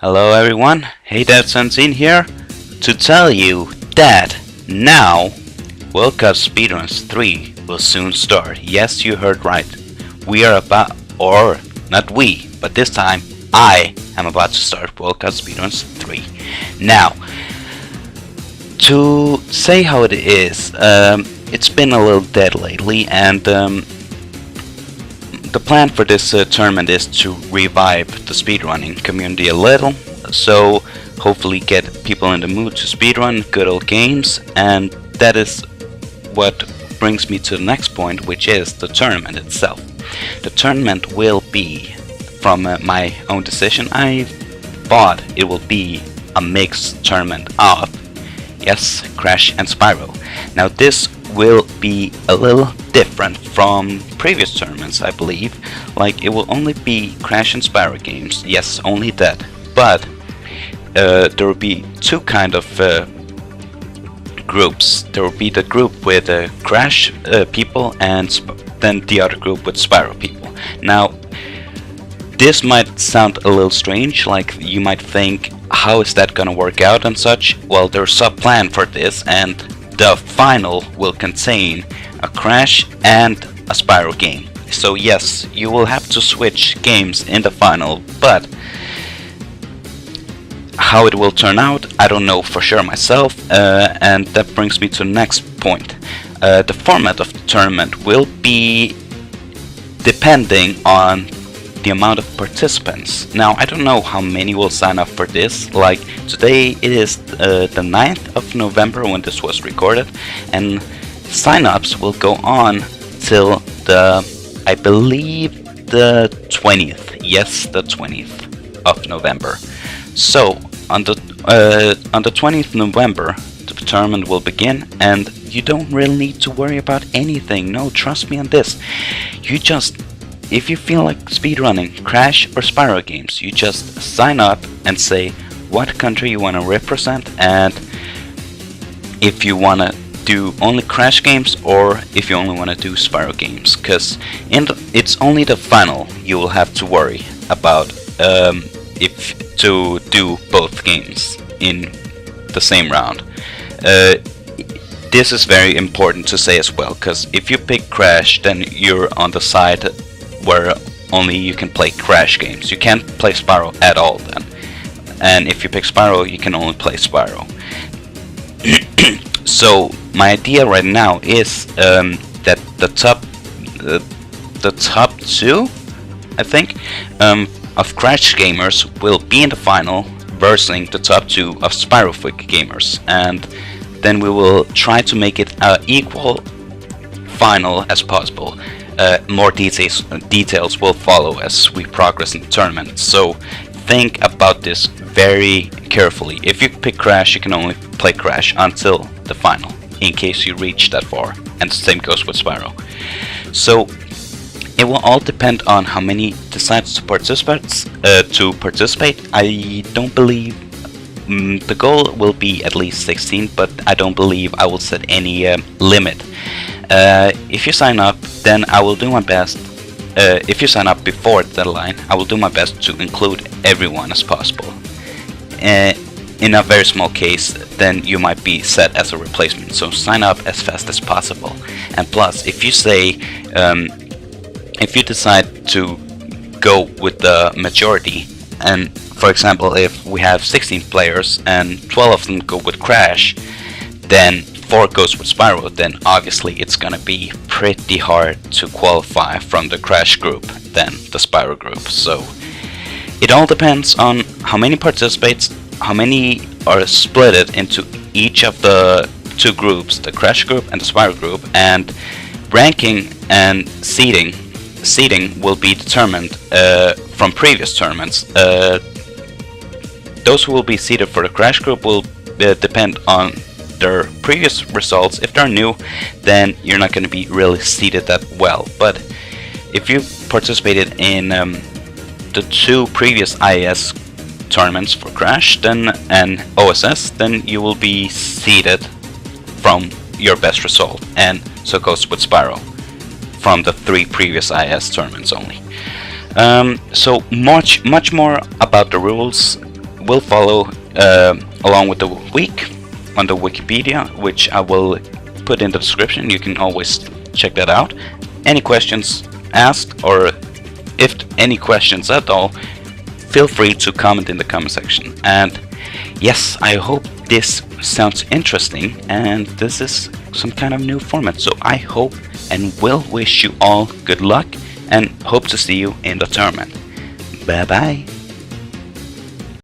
Hello everyone, Hey Dad's in here to tell you that now World Cup Speedruns 3 will soon start. Yes, you heard right. We are about, or not we, but this time I am about to start World Cup Speedruns 3. Now, to say how it is, it's been a little dead lately, and the plan for this tournament is to revive the speedrunning community a little, so hopefully get people in the mood to speedrun good old games, and that is what brings me to the next point, which is the tournament itself. The tournament will be, from my own decision, I thought it will be a mixed tournament of, yes, Crash and Spyro. Now this will be a little different from previous tournaments, I believe. Like, it will only be Crash and Spyro games, yes, only that. But there will be two kind of groups. There will be the group with Crash people, and then the other group with Spyro people. Now, this might sound a little strange, like you might think, how is that gonna work out and such? Well, there's a plan for this, and the final will contain a Crash and a Spyro game. So yes, you will have to switch games in the final, but how it will turn out, I don't know for sure myself, and that brings me to the next point. The format of the tournament will be depending on the amount of participants. Now, I don't know how many will sign up for this. Like, today it is the 9th of November when this was recorded, and sign-ups will go on till the, I believe, the 20th. Yes, the 20th of November. So on the 20th November, the tournament will begin, and you don't really need to worry about anything. No, trust me on this. You just, if you feel like speedrunning Crash or Spyro games, you just sign up and say what country you want to represent, and if you want to do only Crash games or if you only want to do Spyro games, because it's only the final you will have to worry about if to do both games in the same round. This is very important to say as well, because if you pick Crash, then you're on the side where only you can play Crash games. You can't play Spyro at all then. And if you pick Spyro, you can only play Spyro. So my idea right now is that the top two, I think, of Crash gamers will be in the final versus the top two of Spyro gamers, and then we will try to make it an equal final as possible. More details will follow as we progress in the tournament, so think about this very carefully. If you pick Crash, you can only play Crash until the final, in case you reach that far, and the same goes with Spyro. So it will all depend on how many decides to participate. I don't believe the goal will be at least 16, but I don't believe I will set any limit. If you sign up, then I will do my best. If you sign up before the deadline, I will do my best to include everyone as possible. In a very small case, then you might be set as a replacement, so sign up as fast as possible. And plus, if you say, if you decide to go with the majority, and for example, if we have 16 players and 12 of them go with Crash, then 4 goes with Spyro, then obviously it's gonna be pretty hard to qualify from the Crash group than the Spyro group. So it all depends on how many participates, how many are split into each of the two groups, the Crash group and the Spyro group, and ranking and seeding will be determined from previous tournaments. Those who will be seeded for the Crash group will depend on their previous results. If they're new, then you're not going to be really seeded that well. But if you participated in the two previous IAS tournaments for Crash and OSS, then you will be seeded from your best result, and so goes with Spyro from the 3 previous IAS tournaments only. So much more about the rules will follow along with the week on the Wikipedia, which I will put in the description. You can always check that out. Any questions asked, or if any questions at all, feel free to comment in the comment section. And yes, I hope this sounds interesting, and this is some kind of new format. So I hope and will wish you all good luck, and hope to see you in the tournament. Bye bye.